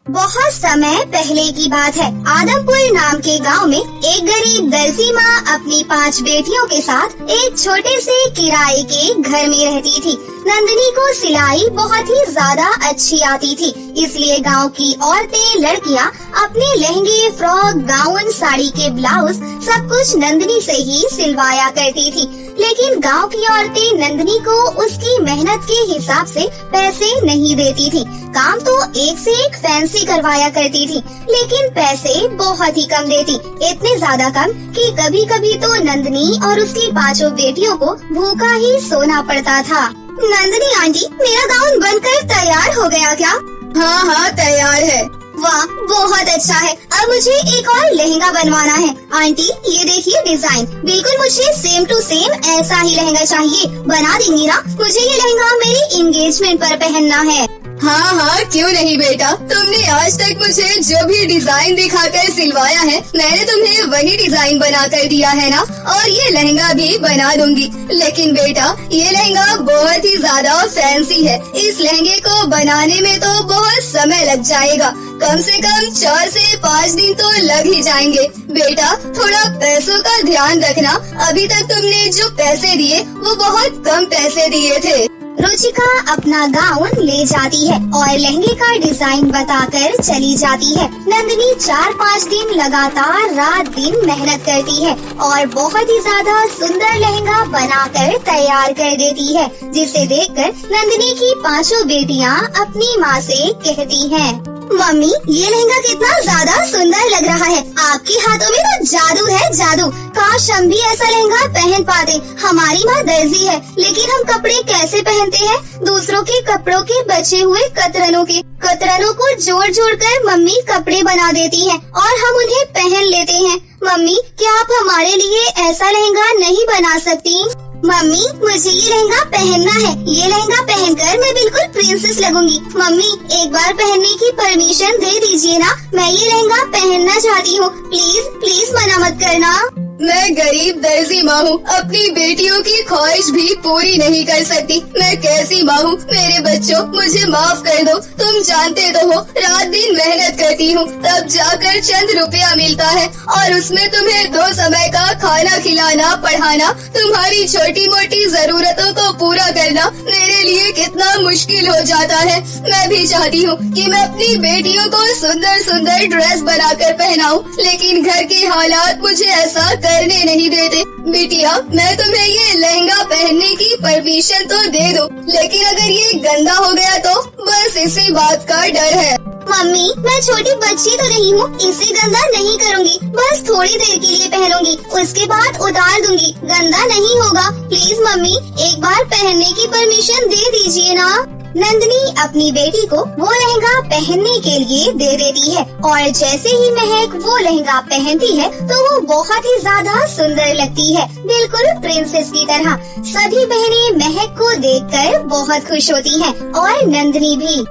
बहुत समय पहले की बात है। आदमपुर नाम के गांव में एक गरीब दर्जी माँ अपनी 5 बेटियों के साथ एक छोटे से किराए के घर में रहती थी। नंदिनी को सिलाई बहुत ही ज्यादा अच्छी आती थी, इसलिए गांव की औरतें लड़कियां अपने लहंगे, फ्रॉक, गाउन, साड़ी के ब्लाउज सब कुछ नंदिनी से ही सिलवाया करती थी। लेकिन गांव की औरतें नंदिनी को उसकी मेहनत के हिसाब से पैसे नहीं देती थी। काम तो एक से एक फैंसी करवाया करती थी, लेकिन पैसे बहुत ही कम देती, इतने ज्यादा कम कि कभी कभी तो नंदिनी और उसकी 5 बेटियों को भूखा ही सोना पड़ता था। नंदिनी आंटी, मेरा गाउन बनकर तैयार हो गया क्या? हाँ तैयार है। वाह, बहुत अच्छा है। अब मुझे एक और लहंगा बनवाना है। आंटी, ये देखिए डिजाइन, बिल्कुल मुझे सेम टू सेम ऐसा ही लहंगा चाहिए। बना देंगी ना? मुझे ये लहंगा मेरी एंगेजमेंट पर पहनना है। हाँ क्यों नहीं बेटा, तुमने आज तक मुझे जो भी डिजाइन दिखाकर सिलवाया है, मैंने तुम्हें वही डिजाइन बना कर दिया है ना, और ये लहंगा भी बना दूंगी। लेकिन बेटा, ये लहंगा बहुत ही ज्यादा फैंसी है। इस लहंगे को बनाने में तो बहुत समय लग जाएगा, कम से कम 4 से 5 दिन तो लग ही जाएंगे। बेटा, थोड़ा पैसों का ध्यान रखना। अभी तक तुमने जो पैसे दिए वो बहुत कम पैसे दिए थे। रुचिका अपना गाउन ले जाती है और लहंगे का डिजाइन बताकर चली जाती है। नंदिनी 4-5 दिन लगातार रात दिन मेहनत करती है और बहुत ही ज्यादा सुंदर लहंगा बनाकर तैयार कर देती है, जिसे देखकर नंदिनी की 5 बेटियां अपनी माँ से कहती हैं, मम्मी, ये लहंगा कितना ज्यादा सुंदर लग रहा है। आपके हाथों में तो जादू है, जादू। काश हम भी ऐसा लहंगा पहन पाते। हमारी माँ दर्जी है, लेकिन हम कपड़े कैसे पहनते हैं? दूसरों के कपड़ों के बचे हुए कतरनों को जोड़ कर मम्मी कपड़े बना देती हैं और हम उन्हें पहन लेते हैं। मम्मी, क्या आप हमारे लिए ऐसा लहंगा नहीं बना सकती? मम्मी, मुझे ये लहंगा पहनना है। ये लहंगा पहनकर मैं बिल्कुल प्रिंसेस लगूंगी। मम्मी, एक बार पहनने की परमिशन दे दीजिए ना, मैं ये लहंगा पहनना चाहती हूँ। प्लीज मना मत करना। मैं गरीब दर्जी माँ हूँ, अपनी बेटियों की ख्वाहिश भी पूरी नहीं कर सकती। मैं कैसी माँ हूँ? मेरे बच्चों, मुझे माफ कर दो। तुम जानते तो हो, रात दिन मेहनत करती हूँ, तब जाकर चंद रुपया मिलता है, और उसमें तुम्हें 2 समय का खाना खिलाना, पढ़ाना, तुम्हारी छोटी मोटी जरूरतों को पूरा करना मेरे लिए कितना मुश्किल हो जाता है। मैं भी चाहती हूँ कि मैं अपनी बेटियों को सुंदर सुंदर ड्रेस बनाकर पहनाऊं, लेकिन घर के हालात मुझे ऐसा करने नहीं देते। बिटिया, मैं तुम्हें ये लहंगा पहनने की परमिशन तो दे दूं, लेकिन अगर ये गंदा हो गया तो बस इसी बात का डर है। मम्मी, मैं छोटी बच्ची तो नहीं हूँ, इसे गंदा नहीं करूँगी। बस थोड़ी देर के लिए पहनूंगी, उसके बाद उतार दूंगी। गंदा नहीं होगा। प्लीज मम्मी, एक बार पहनने की परमिशन दे दीजिए ना। नंदिनी अपनी बेटी को वो लहंगा पहनने के लिए दे देती है और जैसे ही महक वो लहंगा पहनती है तो वो बहुत ही ज्यादा सुंदर लगती है, बिल्कुल प्रिंसेस की तरह। सभी बहनें महक को देखकर बहुत खुश होती हैं और नंदिनी भी।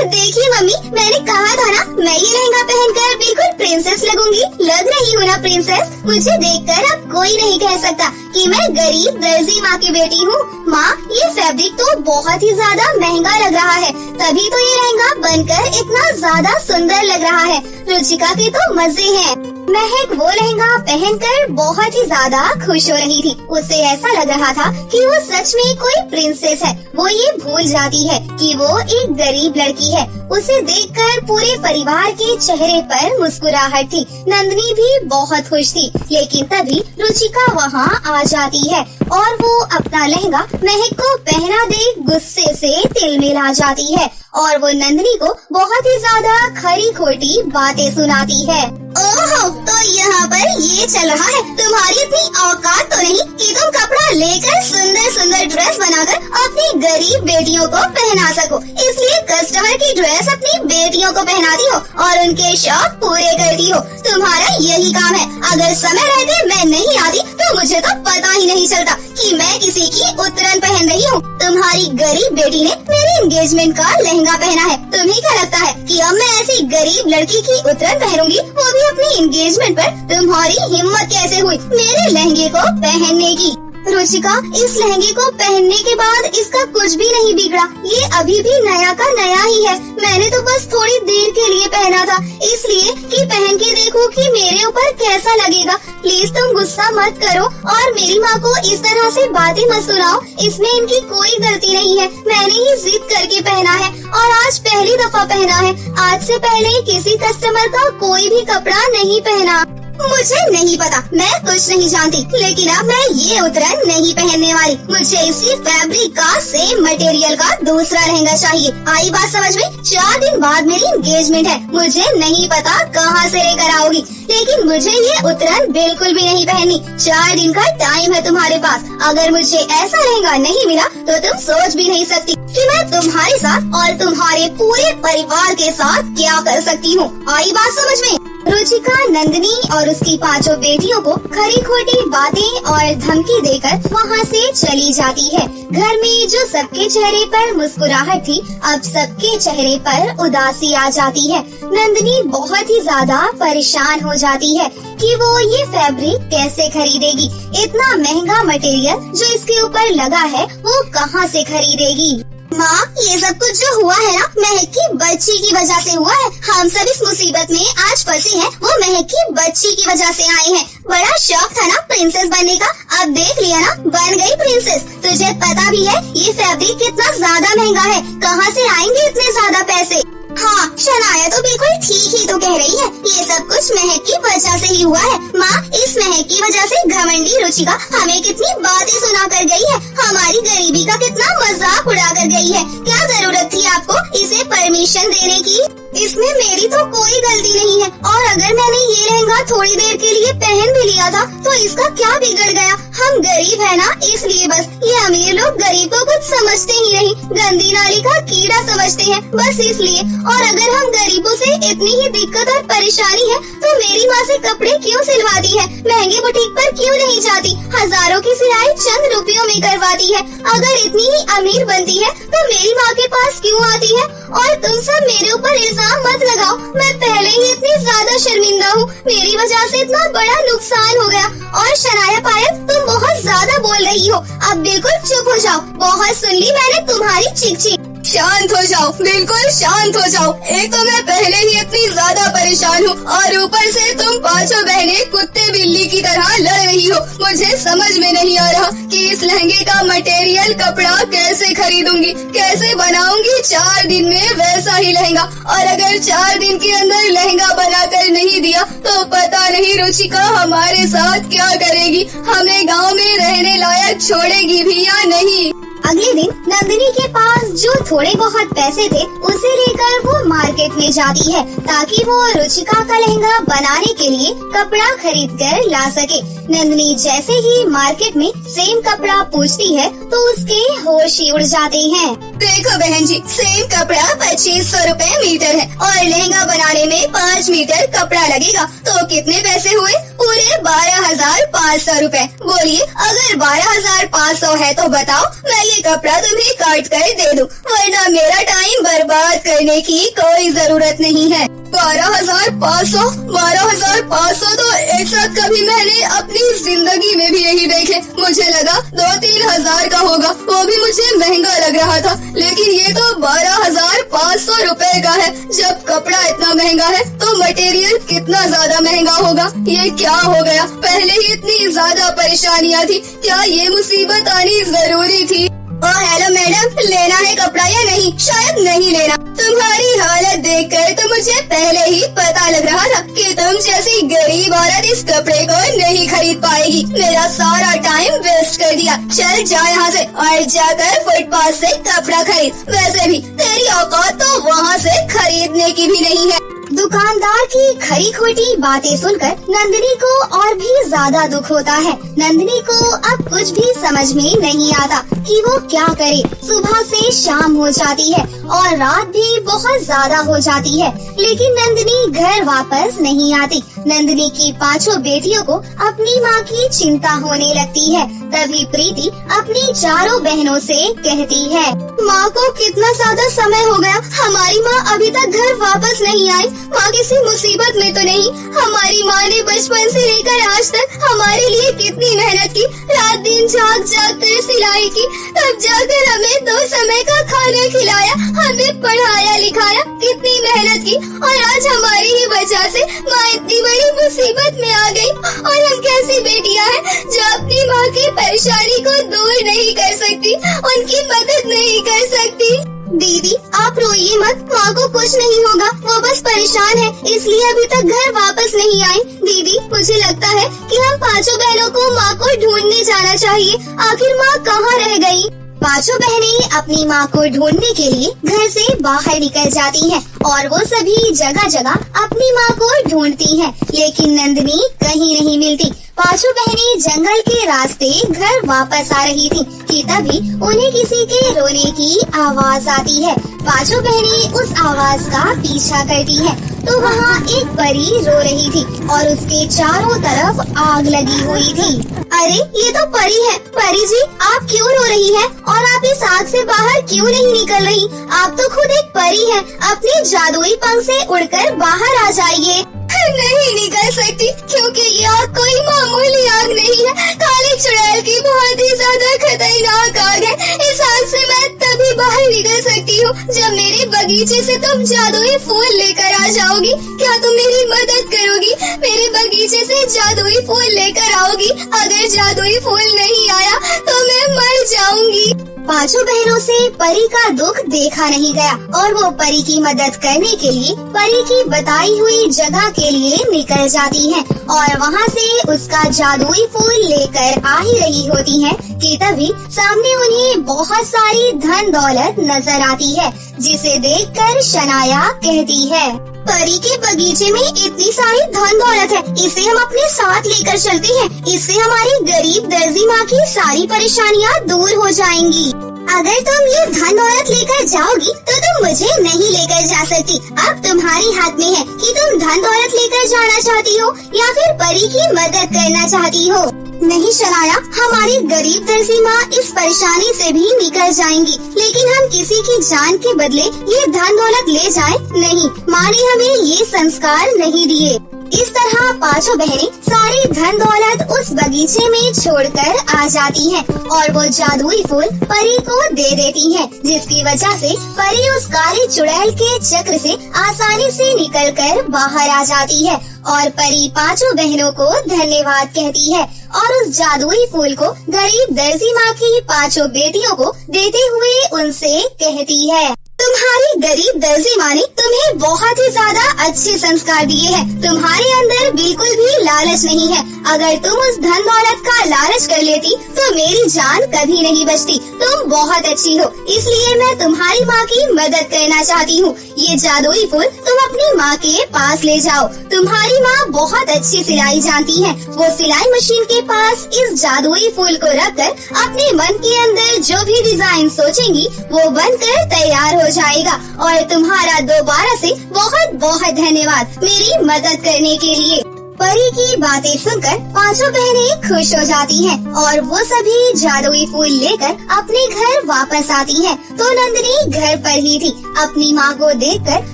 देखिए मम्मी, मैंने कहा था ना, मैं ये लहंगा पहनकर बिल्कुल प्रिंसेस लगूंगी। लग रही हूँ ना प्रिंसेस? मुझे देखकर अब कोई नहीं कह सकता कि मैं गरीब दर्जी माँ की बेटी हूँ। माँ, ये फैब्रिक तो बहुत ही ज्यादा महंगा लग रहा है, तभी तो ये लहंगा बनकर इतना ज्यादा सुंदर लग रहा है। रुचिका के तो मजे हैं। महक वो लहंगा पहनकर बहुत ही ज्यादा खुश हो रही थी। उसे ऐसा लग रहा था कि वो सच में कोई प्रिंसेस है। वो ये भूल जाती है कि वो एक गरीब लड़की है। उसे देखकर पूरे परिवार के चेहरे पर मुस्कुराहट थी। नंदिनी भी बहुत खुश थी, लेकिन तभी रुचिका वहाँ आ जाती है और वो अपना लहंगा महक को पहना दे गुस्से से तिलमिला जाती है और वो नंदिनी को बहुत ही ज्यादा खरी खोटी बातें सुनाती है। ओहो, तो यहाँ पर ये चल रहा है। तुम्हारी इतनी औकात तो नहीं कि तुम कपड़ा लेकर सुंदर सुंदर ड्रेस बनाकर अपनी गरीब बेटियों को पहना सको, इसलिए कस्टमर की ड्रेस अपनी बेटियों को पहनाती हो और उनके शौक पूरे करती हो। तुम्हारा यही काम है। अगर समय रहते मैं नहीं आती तो मुझे तो पता ही नहीं चलता कि मैं किसी की उतरन पहन रही हूँ। तुम्हारी गरीब बेटी ने मेरे एंगेजमेंट का लहंगा पहना है। तुम्हें क्या लगता है कि अब मैं ऐसी गरीब लड़की की उतरन पहनूंगी, वो भी अपनी एंगेजमेंट पर? तुम्हारी हिम्मत कैसे हुई मेरे लहंगे को पहनने की? रुचिका, इस लहंगे को पहनने के बाद इसका कुछ भी नहीं बिगड़ा। ये अभी भी नया का नया ही है। मैंने तो बस थोड़ी देर के लिए पहना था, इसलिए कि पहन के देखूं कि मेरे ऊपर कैसा लगेगा। प्लीज तुम गुस्सा मत करो और मेरी माँ को इस तरह से बातें मत सुनाओ। इसमें इनकी कोई गलती नहीं है। मैंने ही जिद करके पहना है और आज पहली दफा पहना है। आज से पहले किसी कस्टमर का कोई भी कपड़ा नहीं पहना। मुझे नहीं पता, मैं कुछ नहीं जानती, लेकिन अब मैं ये उतरन नहीं पहनने वाली। मुझे इसी फैब्रिक का सेम मटेरियल का दूसरा लहंगा चाहिए। आई बात समझ में? 4 दिन बाद मेरी एंगेजमेंट है। मुझे नहीं पता कहाँ से लेकर आओगी, लेकिन मुझे ये उतरन बिल्कुल भी नहीं पहननी। 4 दिन का टाइम है तुम्हारे पास। अगर मुझे ऐसा लहंगा नहीं मिला तो तुम सोच भी नहीं सकती कि मैं तुम्हारे साथ और तुम्हारे पूरे परिवार के साथ क्या कर सकती हूँ। आई बात समझ में? रुचिका नंदिनी और उसकी 5 बेटियों को खरी खोटी बातें और धमकी देकर वहाँ से चली जाती है। घर में जो सबके चेहरे पर मुस्कुराहट थी, अब सबके चेहरे पर उदासी आ जाती है। नंदिनी बहुत ही ज्यादा परेशान हो जाती है कि वो ये फैब्रिक कैसे खरीदेगी। इतना महंगा मटेरियल जो इसके ऊपर लगा है वो कहाँ से खरीदेगी। माँ, ये सब कुछ जो हुआ है ना, महक की बच्ची की वजह से हुआ है। हम सब इस मुसीबत में आज फंसे हैं, वो महक की बच्ची की वजह से आए हैं। बड़ा शौक था ना प्रिंसेस बनने का, अब देख लिया ना, बन गई प्रिंसेस। तुझे पता भी है ये फैब्रिक कितना ज्यादा महंगा है, कहाँ से आएंगे इतने ज्यादा पैसे। हाँ, शनाया तो बिल्कुल ठीक ही तो कह रही है। ये सब कुछ महक की वजह से ही हुआ है। माँ, इस महक की वजह से घमंडी रुचिका हमें कितनी बातें सुना कर गई है, हमारी गरीबी का कितना मजाक उड़ा कर गई है। क्या जरूरत थी आपको इसे परमिशन देने की? इसमें मेरी तो कोई गलती नहीं है। और अगर मैंने ये लहंगा थोड़ी देर के लिए पहन भी लिया था तो इसका क्या बिगड़ गया? हम गरीब है ना, इसलिए बस। ये अमीर लोग गरीब को कुछ समझते ही नहीं, गंदी नाली का कीड़ा समझते हैं, बस इसलिए। और अगर हम गरीबों से इतनी ही दिक्कत और परेशानी है तो मेरी माँ से कपड़े क्यों सिलवाती है? महंगे बुटीक पर क्यों नहीं जाती? हजारों की सिलाई चंद रुपयों में करवाती है। अगर इतनी ही अमीर बनती है तो मेरी माँ के पास क्यों आती है? और तुम सब मेरे ऊपर इल्जाम मत लगाओ, मैं पहले ही इतनी ज्यादा शर्मिंदा हूँ। मेरी वजह से इतना बड़ा नुकसान हो गया। और शनाया पायल, तुम बहुत ज्यादा बोल रही हो, अब बिल्कुल चुप हो जाओ। बहुत सुन ली मैंने तुम्हारी चीख चीख। शांत हो जाओ, बिल्कुल शांत हो जाओ। एक तो मैं पहले ही इतनी ज्यादा परेशान हूँ और ऊपर से तुम 5 बहनें कुत्ते बिल्ली की तरह लड़ रही हो। मुझे समझ में नहीं आ रहा कि इस लहंगे का मटेरियल कपड़ा कैसे खरीदूंगी, कैसे बनाऊंगी 4 दिन में वैसा ही लहंगा। और अगर 4 दिन के अंदर लहंगा बनाकर नहीं दिया तो पता नहीं रुचिका हमारे साथ क्या करेगी, हमें गाँव में रहने लायक छोड़ेगी भी या नहीं। अगले दिन नंदिनी के पास जो थोड़े बहुत पैसे थे उसे लेकर वो मार्केट में जाती है ताकि वो रुचिका का लहंगा बनाने के लिए कपड़ा खरीद कर ला सके। नंदिनी जैसे ही मार्केट में सेम कपड़ा पूछती है तो उसके होश ही उड़ जाते हैं। देखो बहन जी, सेम कपड़ा 2500 रुपए मीटर है और लहंगा बनाने में 5 मीटर कपड़ा लगेगा तो कितने पैसे हुए? पूरे 12,500 रुपए। बोलिए, अगर 12,500 है तो बताओ, मैं ये कपड़ा तुम्हें काट कर दे दूं, वरना मेरा टाइम बर्बाद करने की कोई जरूरत नहीं है। 12,500 तो एक साथ कभी मैंने अपनी जिंदगी में भी नहीं देखे। मुझे लगा 2-3 हजार का होगा, वो भी मुझे महंगा लग रहा था, लेकिन ये तो 12,500 रुपए का है। जब कपड़ा इतना महंगा है तो मटेरियल कितना ज्यादा महंगा होगा। ये क्या हो गया? पहले ही इतनी ज्यादा परेशानियाँ थी, क्या ये मुसीबत आनी जरूरी थी? ओ हेलो मैडम, लेना है कपड़ा या नहीं? शायद नहीं लेना। तुम्हारी हालत देखकर तो मुझे पहले ही पता लग रहा था कि तुम जैसी गरीब औरत इस कपड़े को नहीं खरीद पाएगी। मेरा सारा टाइम वेस्ट कर दिया। चल जा यहाँ से और जाकर फुटपाथ से कपड़ा खरीद। वैसे भी तेरी औकात तो वहाँ से खरीदने की भी नहीं है। दुकानदार की खरी खोटी बातें सुनकर नंदिनी को और भी ज्यादा दुख होता है। नंदिनी को अब कुछ भी समझ में नहीं आता कि वो क्या करे। सुबह से शाम हो जाती है और रात भी बहुत ज्यादा हो जाती है, लेकिन नंदिनी घर वापस नहीं आती। नंदिनी की 5 बेटियों को अपनी माँ की चिंता होने लगती है। तभी प्रीति अपनी चारों बहनों से कहती है, माँ को कितना ज्यादा समय हो गया, हमारी माँ अभी तक घर वापस नहीं आई। माँ किसी मुसीबत में तो नहीं? हमारी माँ ने बचपन से लेकर आज तक हमारे लिए कितनी मेहनत की, रात दिन जाग जाग कर सिलाई की, तब जाकर हमें 2 समय का खाना खिलाया, हमें पढ़ाया लिखाया, कितनी मेहनत की, और आज हमारी ही वजह से माँ इतनी बड़ी मुसीबत में आ गई। और हम कैसी बेटियां हैं जो अपनी माँ की परेशानी को दूर नहीं कर सकती, उनकी मदद नहीं कर सकती। दीदी आप रोइए मत, माँ को कुछ नहीं होगा, वो बस परेशान है, इसलिए अभी तक घर वापस नहीं आई। दीदी मुझे लगता है कि हम 5 बहनों को माँ को ढूंढने जाना चाहिए, आखिर माँ कहाँ रह गई। 5 बहनें अपनी माँ को ढूंढने के लिए घर से बाहर निकल जाती हैं और वो सभी जगह जगह अपनी माँ को ढूंढती हैं, लेकिन नंदिनी कहीं नहीं मिलती। 5 बहनें जंगल के रास्ते घर वापस आ रही थीं कि तभी उन्हें किसी के रोने की आवाज आती है। 5 बहनें उस आवाज का पीछा करती हैं, तो वहाँ एक परी रो रही थी और उसके चारों तरफ आग लगी हुई थी। अरे ये तो परी है। परी जी आप क्यों रो रही हैं? और आप इस आग से बाहर क्यों नहीं निकल रही? आप तो खुद एक परी हैं, अपने जादुई पंख से उड़कर बाहर आ जाइए। नहीं निकल सकती, क्योंकि ये आग कोई मामूली आग नहीं है, काली चुड़ैल की बहुत ही ज्यादा खतरनाक आग है। इस आग से मैं तभी बाहर निकल सकती हूँ जब मेरे बगीचे से तुम जादुई फूल लेकर आ जाओगी। क्या तुम मेरी मदद करोगी? मेरे बगीचे से जादुई फूल लेकर आओगी? अगर जादुई फूल नहीं आया तो मैं मर जाऊंगी। 5 बहनों से परी का दुख देखा नहीं गया और वो परी की मदद करने के लिए परी की बताई हुई जगह के लिए निकल जाती हैं और वहाँ से उसका जादुई फूल लेकर आ ही रही होती हैं कि तभी सामने उन्हें बहुत सारी धन दौलत नजर आती है, जिसे देखकर शनाया कहती है, परी के बगीचे में इतनी सारी धन दौलत है, इसे हम अपने साथ लेकर चलते हैं, इससे हमारी गरीब दर्जी माँ की सारी परेशानियाँ दूर हो जाएंगी। अगर तुम ये धन दौलत लेकर जाओगी तो तुम मुझे नहीं लेकर जा सकती। अब तुम्हारे हाथ में है कि तुम धन दौलत लेकर जाना चाहती हो या फिर परी की मदद करना चाहती हो। नहीं शनाया, हमारी गरीब दर्जी माँ इस परेशानी से भी निकल जाएंगी, लेकिन हम किसी की जान के बदले ये धन दौलत ले जाएं नहीं, माँ ने हमें ये संस्कार नहीं दिए। इस तरह 5 बहनें सारी धन दौलत उस बगीचे में छोड़कर आ जाती हैं और वो जादुई फूल परी को दे देती हैं, जिसकी वजह से परी उस काली चुड़ैल के चक्र से आसानी से निकलकर बाहर आ जाती है और परी 5 बहनों को धन्यवाद कहती है और उस जादुई फूल को गरीब दर्जी माँ की 5 बेटियों को देते हुए उनसे कहती है, तुम्हारी गरीब दर्जी माँ ने तुम्हें बहुत ही ज्यादा अच्छे संस्कार दिए हैं। तुम्हारे अंदर बिल्कुल भी लालच नहीं है। अगर तुम उस धन दौलत का लालच कर लेती तो मेरी जान कभी नहीं बचती। तुम बहुत अच्छी हो, इसलिए मैं तुम्हारी माँ की मदद करना चाहती हूँ। ये जादुई फूल तुम अपनी माँ के पास ले जाओ। तुम्हारी माँ बहुत अच्छी सिलाई जानती है, वो सिलाई मशीन के पास इस जादुई फूल को रखकर अपने मन के अंदर जो भी डिजाइन सोचेंगी वो बनकर तैयार हो जाएगा और तुम्हारा दोबारा से बहुत बहुत धन्यवाद मेरी मदद करने के लिए। परी की बातें सुनकर 5 बहनें खुश हो जाती हैं और वो सभी जादुई फूल लेकर अपने घर वापस आती हैं। तो नंदिनी घर पर ही थी। अपनी माँ को देखकर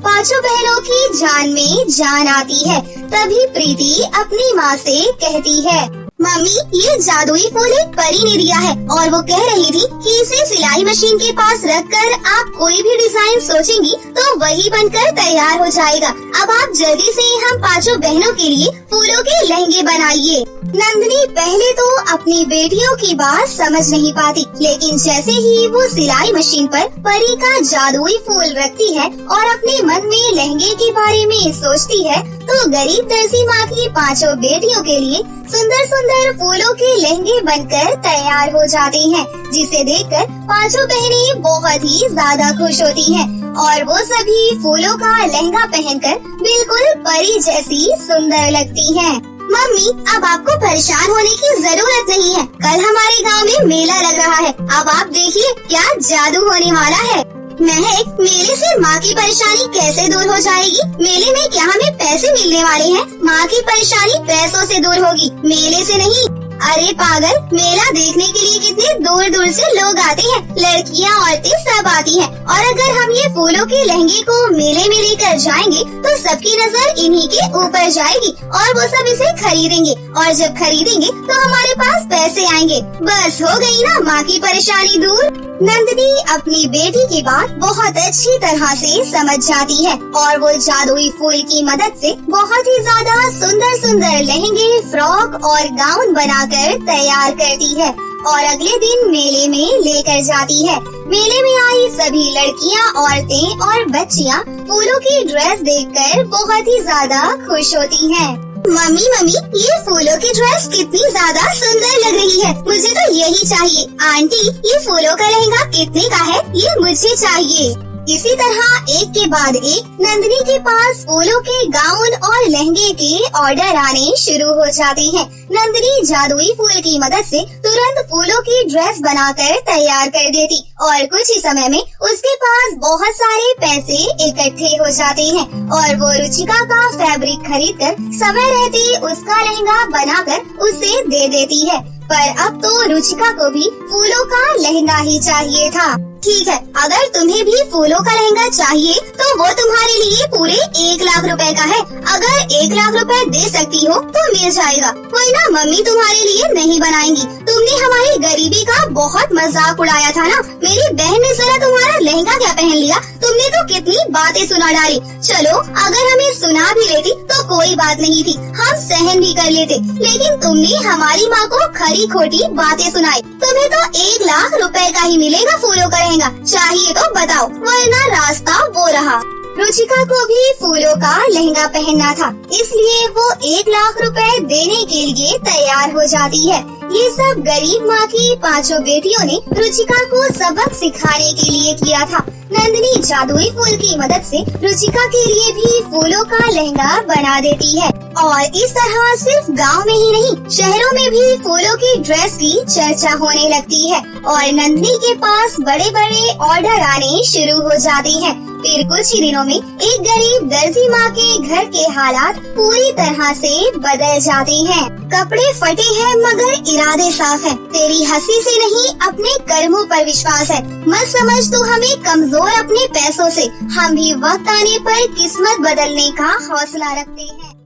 5 बहनों की जान में जान आती है। तभी प्रीति अपनी माँ से कहती है, मम्मी ये जादुई फूल एक परी ने दिया है और वो कह रही थी कि इसे सिलाई मशीन के पास रखकर आप कोई भी डिजाइन सोचेंगी तो वही बनकर तैयार हो जाएगा। अब आप जल्दी से हम 5 बहनों के लिए फूलों के लहंगे बनाइए। नंदिनी पहले तो अपनी बेटियों की बात समझ नहीं पाती, लेकिन जैसे ही वो सिलाई मशीन पर परी का जादुई फूल रखती है और अपने मन में लहंगे के बारे में सोचती है तो गरीब दर्जी माँ की 5 बेटियों के लिए सुंदर सुंदर फूलों के लहंगे बनकर तैयार हो जाते हैं, जिसे देखकर 5 बहनें बहुत ही ज्यादा खुश होती हैं और वो सभी फूलों का लहंगा पहनकर बिल्कुल परी जैसी सुंदर लगती हैं। मम्मी अब आपको परेशान होने की जरूरत नहीं है। कल हमारे गांव में मेला लग रहा है, अब आप देखिए क्या जादू होने वाला है। महक, मेले से माँ की परेशानी कैसे दूर हो जाएगी? मेले में क्या हमें पैसे मिलने वाले हैं? माँ की परेशानी पैसों से दूर होगी, मेले से नहीं। अरे पागल, मेला देखने के लिए कितने दूर दूर से लोग आते हैं, लड़कियां औरतें सब आती हैं। और अगर हम ये फूलों के लहंगे को मेले में लेकर जाएंगे तो सबकी नजर इन्हीं के ऊपर जाएगी और वो सब इसे खरीदेंगे, और जब खरीदेंगे तो हमारे पास पैसे आएंगे। बस हो गई ना माँ की परेशानी दूर। नंदिनी अपनी बेटी की बात बहुत अच्छी तरह से समझ जाती है और वो जादुई फूल की मदद से बहुत ही ज्यादा सुंदर सुंदर लहंगे, फ्रॉक और गाउन बनाकर तैयार करती है और अगले दिन मेले में लेकर जाती है। मेले में आई सभी लड़कियां, औरतें और बच्चियां फूलों की ड्रेस देखकर बहुत ही ज्यादा खुश होती हैं। मम्मी मम्मी, ये फूलों की ड्रेस कितनी ज्यादा सुंदर लग रही है, मुझे तो यही चाहिए। आंटी, ये फूलों का लहंगा कितने का है? ये मुझे चाहिए। इसी तरह एक के बाद एक नंदिनी के पास फूलों के गाउन और लहंगे के ऑर्डर आने शुरू हो जाते हैं। नंदिनी जादुई फूल की मदद से तुरंत फूलों की ड्रेस बनाकर तैयार कर देती और कुछ ही समय में उसके पास बहुत सारे पैसे इकट्ठे हो जाते हैं और वो रुचिका का फैब्रिक खरीदकर समय रहते उसका लहंगा बनाकर उसे दे देती है। पर अब तो रुचिका को भी फूलों का लहंगा ही चाहिए था। ठीक है, अगर तुम्हें भी फूलों का लहंगा चाहिए तो वो तुम्हारे लिए पूरे 1 लाख रुपए का है। अगर 1 लाख रुपए दे सकती हो तो मिल जाएगा, वही ना मम्मी तुम्हारे लिए नहीं बनाएंगी। तुमने हमारी गरीबी का बहुत मजाक उड़ाया था ना। मेरी बहन ने जरा तुम्हारा लहंगा क्या पहन लिया, तुमने तो कितनी बातें सुना डाली। चलो, अगर हमें सुना भी लेती तो कोई बात नहीं थी, हम सहन भी कर लेते, लेकिन तुमने हमारी माँ को खरी खोटी बातें सुनाई। तुम्हें तो 1 लाख रुपए का ही मिलेगा फूलों का लहंगा, चाहिए तो बताओ, वरना रास्ता वो रहा। रुचिका को भी फूलों का लहंगा पहनना था, इसलिए वो 1 लाख रुपए देने के लिए तैयार हो जाती है। ये सब गरीब माँ की 5 बेटियों ने रुचिका को सबक सिखाने के लिए किया था। नंदिनी जादुई फूल की मदद से रुचिका के लिए भी फूलों का लहंगा बना देती है और इस तरह सिर्फ गांव में ही नहीं, शहरों में भी फूलों की ड्रेस की चर्चा होने लगती है और नंदिनी के पास बड़े बड़े ऑर्डर आने शुरू हो जाते हैं। फिर कुछ ही दिनों में एक गरीब दर्जी माँ के घर के हालात पूरी तरह से बदल जाते हैं। कपड़े फटे हैं मगर इरादे साफ हैं। तेरी हंसी से नहीं, अपने कर्मों पर विश्वास है। मत समझ तू हमें कमजोर अपने पैसों से, हम भी वक्त आने पर किस्मत बदलने का हौसला रखते हैं।